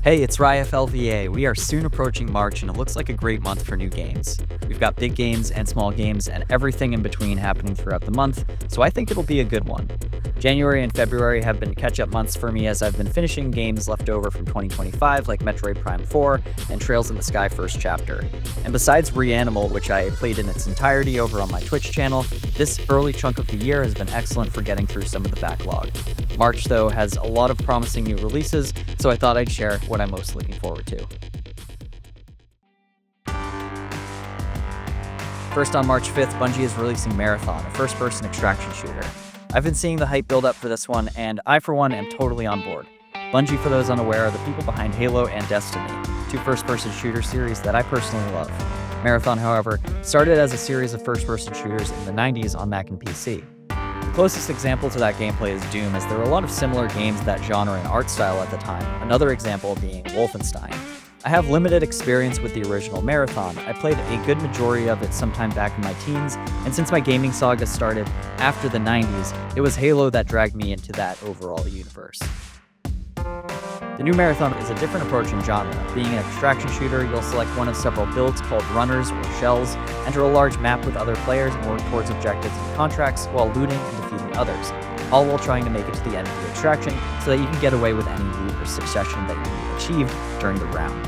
Hey, it's RyFLVA. We are soon approaching March, and it looks like a great month for new games. We've got big games and small games and everything in between happening throughout the month, so I think it'll be a good one. January and February have been catch-up months for me as I've been finishing games left over from 2025 like Metroid Prime 4 and Trails in the Sky First Chapter. And besides Reanimal, which I played in its entirety over on my Twitch channel, this early chunk of the year has been excellent for getting through some of the backlog. March, though, has a lot of promising new releases, so I thought I'd share what I'm most looking forward to. First, on March 5th, Bungie is releasing Marathon, a first-person extraction shooter. I've been seeing the hype build up for this one, and I, for one, am totally on board. Bungie, for those unaware, are the people behind Halo and Destiny, two first-person shooter series that I personally love. Marathon, however, started as a series of first-person shooters in the 90s on Mac and PC. The closest example to that gameplay is Doom, as there were a lot of similar games that genre and art style at the time, another example being Wolfenstein. I have limited experience with the original Marathon. I played a good majority of it sometime back in my teens, and since my gaming saga started after the 90s, it was Halo that dragged me into that overall universe. The new Marathon is a different approach in genre. Being an extraction shooter, you'll select one of several builds called runners or shells, enter a large map with other players, and work towards objectives and contracts while looting and defeating others, all while trying to make it to the end of the extraction so that you can get away with any loot or succession that you achieved during the round.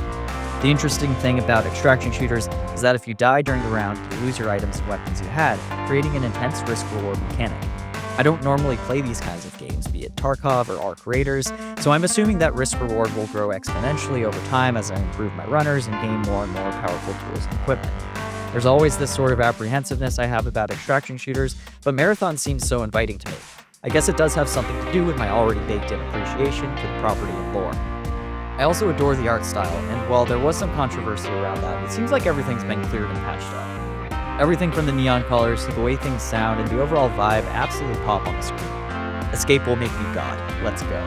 The interesting thing about extraction shooters is that if you die during the round, you lose your items and weapons you had, creating an intense risk-reward mechanic. I don't normally play these kinds of games, be it Tarkov or Arc Raiders, so I'm assuming that risk-reward will grow exponentially over time as I improve my runners and gain more and more powerful tools and equipment. There's always this sort of apprehensiveness I have about extraction shooters, but Marathon seems so inviting to me. I guess it does have something to do with my already baked-in appreciation for the property and lore. I also adore the art style, and while there was some controversy around that, it seems like everything's been cleared and patched up. Everything from the neon colors to the way things sound and the overall vibe absolutely pop on the screen. Escape will make you God. Let's go.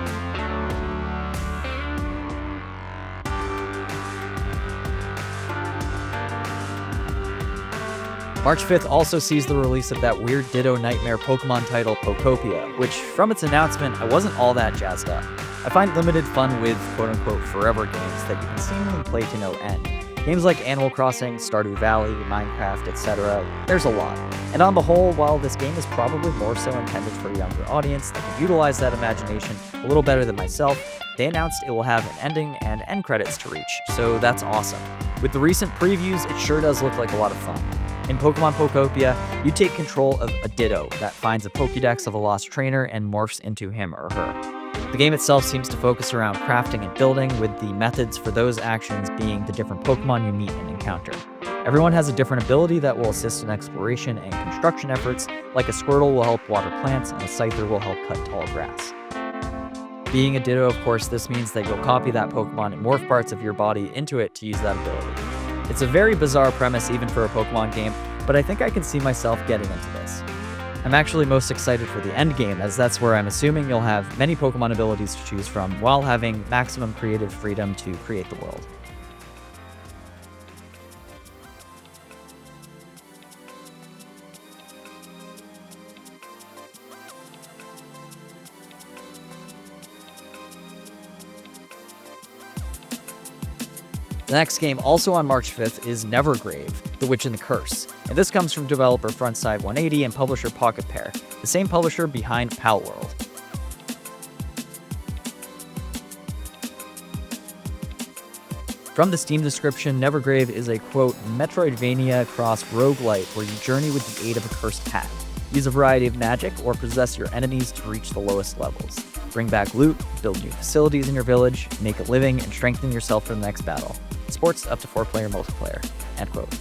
March 5th also sees the release of that weird Ditto Nightmare Pokemon title Pokopia, which, from its announcement, I wasn't all that jazzed up. I find limited fun with quote-unquote forever games that you can seemingly play to no end. Games like Animal Crossing, Stardew Valley, Minecraft, etc. There's a lot. And on the whole, while this game is probably more so intended for a younger audience that can utilize that imagination a little better than myself, they announced it will have an ending and end credits to reach, so that's awesome. With the recent previews, it sure does look like a lot of fun. In Pokemon Pokopia, you take control of a Ditto that finds a Pokédex of a lost trainer and morphs into him or her. The game itself seems to focus around crafting and building, with the methods for those actions being the different Pokemon you meet and encounter. Everyone has a different ability that will assist in exploration and construction efforts, like a Squirtle will help water plants and a Scyther will help cut tall grass. Being a Ditto, of course, this means that you'll copy that Pokemon and morph parts of your body into it to use that ability. It's a very bizarre premise even for a Pokemon game, but I think I can see myself getting into this. I'm actually most excited for the end game, as that's where I'm assuming you'll have many Pokemon abilities to choose from while having maximum creative freedom to create the world. The next game, also on March 5th, is Nevergrave, The Witch and the Curse, and this comes from developer Frontside 180 and publisher Pocket Pair, the same publisher behind Palworld. From the Steam description, Nevergrave is a, quote, Metroidvania cross roguelite where you journey with the aid of a cursed path, use a variety of magic, or possess your enemies to reach the lowest levels. Bring back loot, build new facilities in your village, make a living, and strengthen yourself for the next battle. Sports up to 4-player multiplayer, end quote.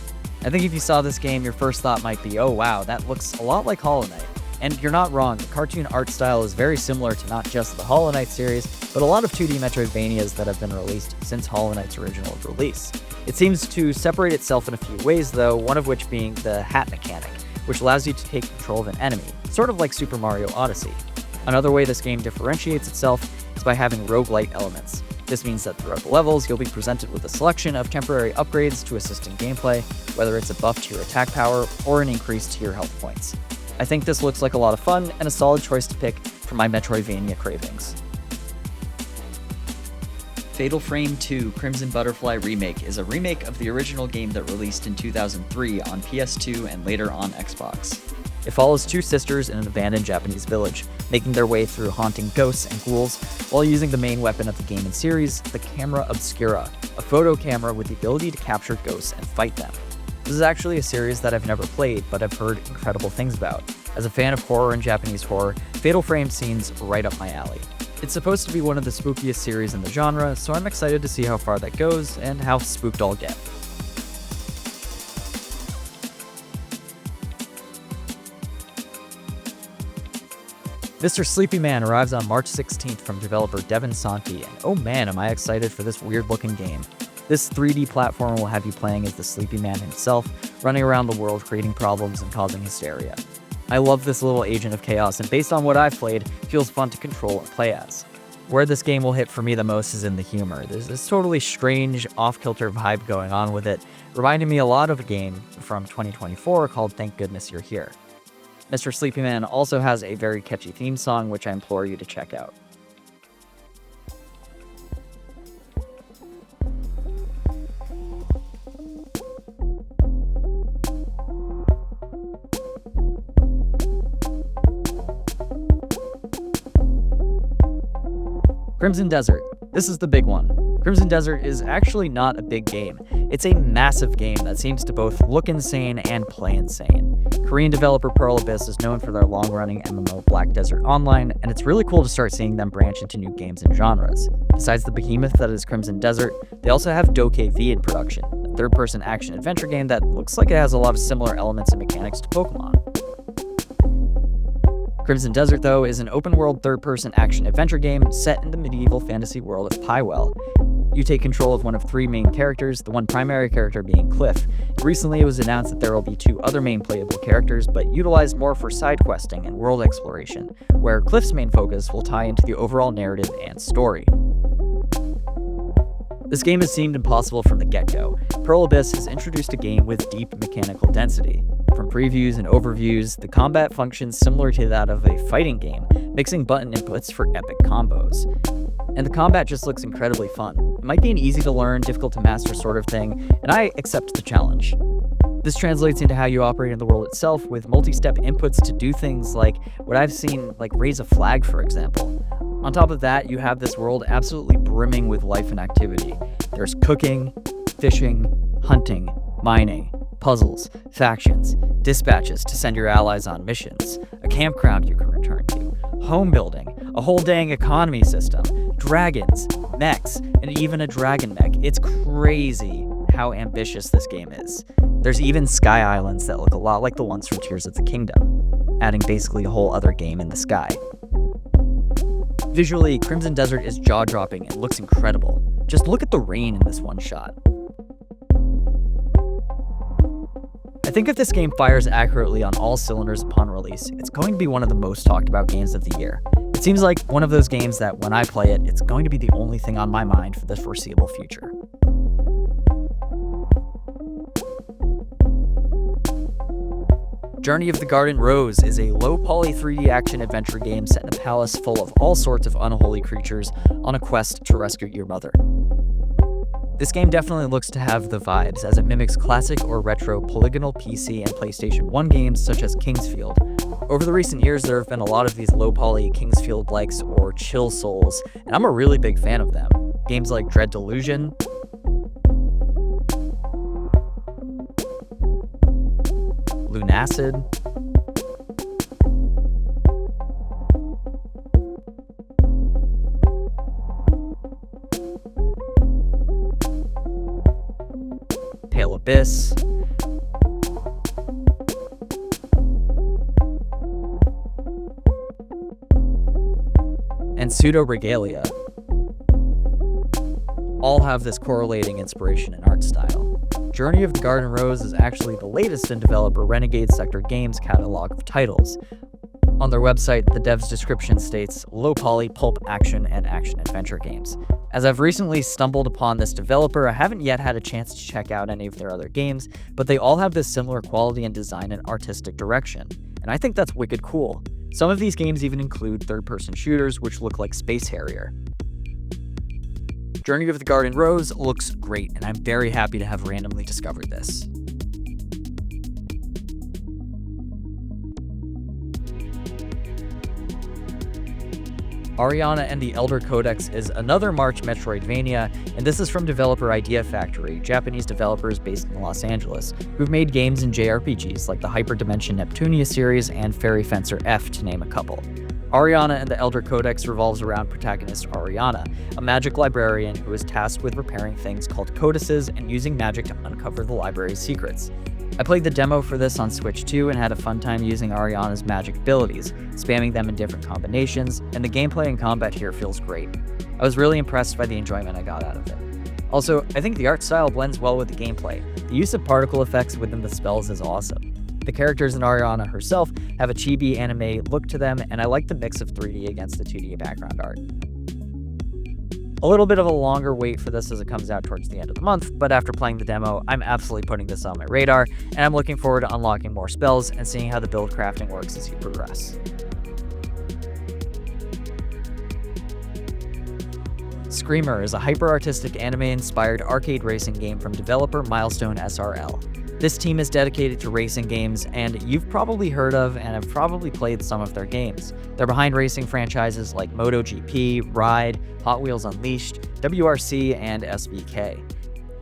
I think if you saw this game, your first thought might be, oh wow, that looks a lot like Hollow Knight. And you're not wrong, the cartoon art style is very similar to not just the Hollow Knight series, but a lot of 2D Metroidvanias that have been released since Hollow Knight's original release. It seems to separate itself in a few ways though, one of which being the hat mechanic, which allows you to take control of an enemy, sort of like Super Mario Odyssey. Another way this game differentiates itself is by having roguelite elements. This means that throughout the levels, you'll be presented with a selection of temporary upgrades to assist in gameplay, whether it's a buff to your attack power or an increase to your health points. I think this looks like a lot of fun and a solid choice to pick for my Metroidvania cravings. Fatal Frame 2 Crimson Butterfly Remake is a remake of the original game that released in 2003 on PS2 and later on Xbox. It follows two sisters in an abandoned Japanese village, making their way through haunting ghosts and ghouls while using the main weapon of the game and series, the Camera Obscura, a photo camera with the ability to capture ghosts and fight them. This is actually a series that I've never played, but I've heard incredible things about. As a fan of horror and Japanese horror, Fatal Frame seems right up my alley. It's supposed to be one of the spookiest series in the genre, so I'm excited to see how far that goes and how spooked I'll get. Mr. Sleepy Man arrives on March 16th from developer Devin Sankey, and oh man, am I excited for this weird-looking game. This 3D platformer will have you playing as the Sleepy Man himself, running around the world creating problems and causing hysteria. I love this little agent of chaos, and based on what I've played, it feels fun to control and play as. Where this game will hit for me the most is in the humor. There's this totally strange, off-kilter vibe going on with it, reminding me a lot of a game from 2024 called Thank Goodness You're Here. Mr. Sleepy Man also has a very catchy theme song, which I implore you to check out. Crimson Desert. This is the big one. Crimson Desert is actually not a big game. It's a massive game that seems to both look insane and play insane. Korean developer ALBIS is known for their long-running MMO Black Desert Online, and it's really cool to start seeing them branch into new games and genres. Besides the behemoth that is Crimson Desert, they also have DokeV in production, a third-person action-adventure game that looks like it has a lot of similar elements and mechanics to Pokemon. Crimson Desert, though, is an open-world third-person action-adventure game set in the medieval fantasy world of Pywell. You take control of one of three main characters, the one primary character being Cliff. Recently, it was announced that there will be two other main playable characters, but utilized more for side questing and world exploration, where Cliff's main focus will tie into the overall narrative and story. This game has seemed impossible from the get-go. ALBIS has introduced a game with deep mechanical density. From previews and overviews, the combat functions similar to that of a fighting game, mixing button inputs for epic combos. And the combat just looks incredibly fun. It might be an easy to learn, difficult to master sort of thing, and I accept the challenge. This translates into how you operate in the world itself, with multi-step inputs to do things like what I've seen, like raise a flag, for example. On top of that, you have this world absolutely brimming with life and activity. There's cooking, fishing, hunting, mining, puzzles, factions, dispatches to send your allies on missions, a campground you can return to, home building, a whole dang economy system, dragons, mechs, and even a dragon mech. It's crazy how ambitious this game is. There's even sky islands that look a lot like the ones from Tears of the Kingdom, adding basically a whole other game in the sky. Visually, Crimson Desert is jaw-dropping and looks incredible. Just look at the rain in this one shot. I think if this game fires accurately on all cylinders upon release, it's going to be one of the most talked about games of the year. It seems like one of those games that when I play it, it's going to be the only thing on my mind for the foreseeable future. Journey of the Garden Rose is a low-poly 3D action-adventure game set in a palace full of all sorts of unholy creatures on a quest to rescue your mother. This game definitely looks to have the vibes, as it mimics classic or retro polygonal PC and PlayStation 1 games such as Kingsfield. Over the recent years, there have been a lot of these low-poly Kingsfield-likes or chill souls, and I'm a really big fan of them. Games like Dread Delusion, Lunacid, ALBIS, and Pseudo Regalia all have this correlating inspiration and art style. Journey of the Garden Rose is actually the latest in developer Renegade Sector Games' catalog of titles. On their website, the dev's description states low-poly pulp action and action-adventure games. As I've recently stumbled upon this developer, I haven't yet had a chance to check out any of their other games, but they all have this similar quality in design and artistic direction, and I think that's wicked cool. Some of these games even include third-person shooters, which look like Space Harrier. Journey of the Garden Rose looks great, and I'm very happy to have randomly discovered this. Ariana and the Elder Codex is another March Metroidvania, and this is from developer Idea Factory, Japanese developers based in Los Angeles, who've made games in JRPGs like the Hyperdimension Neptunia series and Fairy Fencer F, to name a couple. Ariana and the Elder Codex revolves around protagonist Ariana, a magic librarian who is tasked with repairing things called codices and using magic to uncover the library's secrets. I played the demo for this on Switch 2 and had a fun time using Ariana's magic abilities, spamming them in different combinations, and the gameplay and combat here feels great. I was really impressed by the enjoyment I got out of it. Also, I think the art style blends well with the gameplay. The use of particle effects within the spells is awesome. The characters in Ariana herself have a chibi anime look to them, and I like the mix of 3D against the 2D background art. A little bit of a longer wait for this as it comes out towards the end of the month, but after playing the demo, I'm absolutely putting this on my radar, and I'm looking forward to unlocking more spells and seeing how the build crafting works as you progress. Screamer is a hyper-artistic anime-inspired arcade racing game from developer Milestone SRL. This team is dedicated to racing games, and you've probably heard of and have probably played some of their games. They're behind racing franchises like MotoGP, Ride, Hot Wheels Unleashed, WRC, and SBK.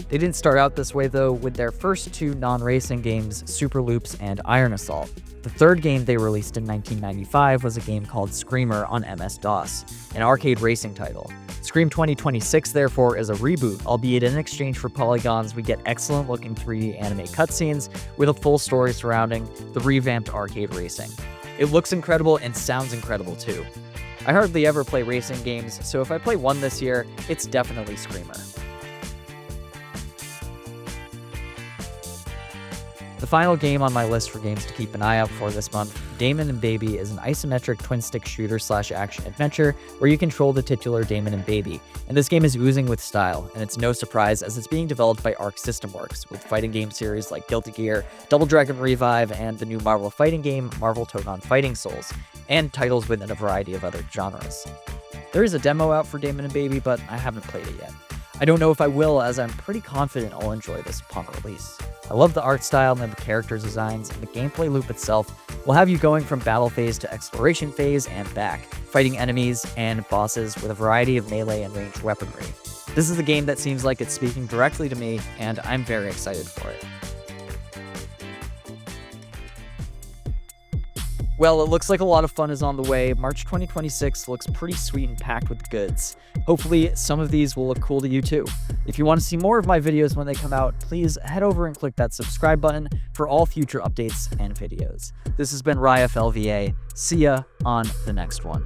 They didn't start out this way though, with their first two non-racing games, Super Loops and Iron Assault. The third game they released in 1995 was a game called Screamer on MS-DOS, an arcade racing title. Scream 2026, therefore, is a reboot, albeit in exchange for polygons, we get excellent-looking 3D anime cutscenes with a full story surrounding the revamped arcade racing. It looks incredible and sounds incredible too. I hardly ever play racing games, so if I play one this year, it's definitely Screamer. The final game on my list for games to keep an eye out for this month, Damon and Baby, is an isometric twin-stick shooter/action-adventure where you control the titular Damon and Baby, and this game is oozing with style, and it's no surprise as it's being developed by Arc System Works, with fighting game series like Guilty Gear, Double Dragon Revive, and the new Marvel fighting game, Marvel Togon Fighting Souls, and titles within a variety of other genres. There is a demo out for Damon and Baby, but I haven't played it yet. I don't know if I will, as I'm pretty confident I'll enjoy this upon release. I love the art style and the character designs, and the gameplay loop itself will have you going from battle phase to exploration phase and back, fighting enemies and bosses with a variety of melee and ranged weaponry. This is a game that seems like it's speaking directly to me, and I'm very excited for it. Well, it looks like a lot of fun is on the way. March 2026 looks pretty sweet and packed with goods. Hopefully, some of these will look cool to you too. If you want to see more of my videos when they come out, please head over and click that subscribe button for all future updates and videos. This has been RyFLVA. See ya on the next one.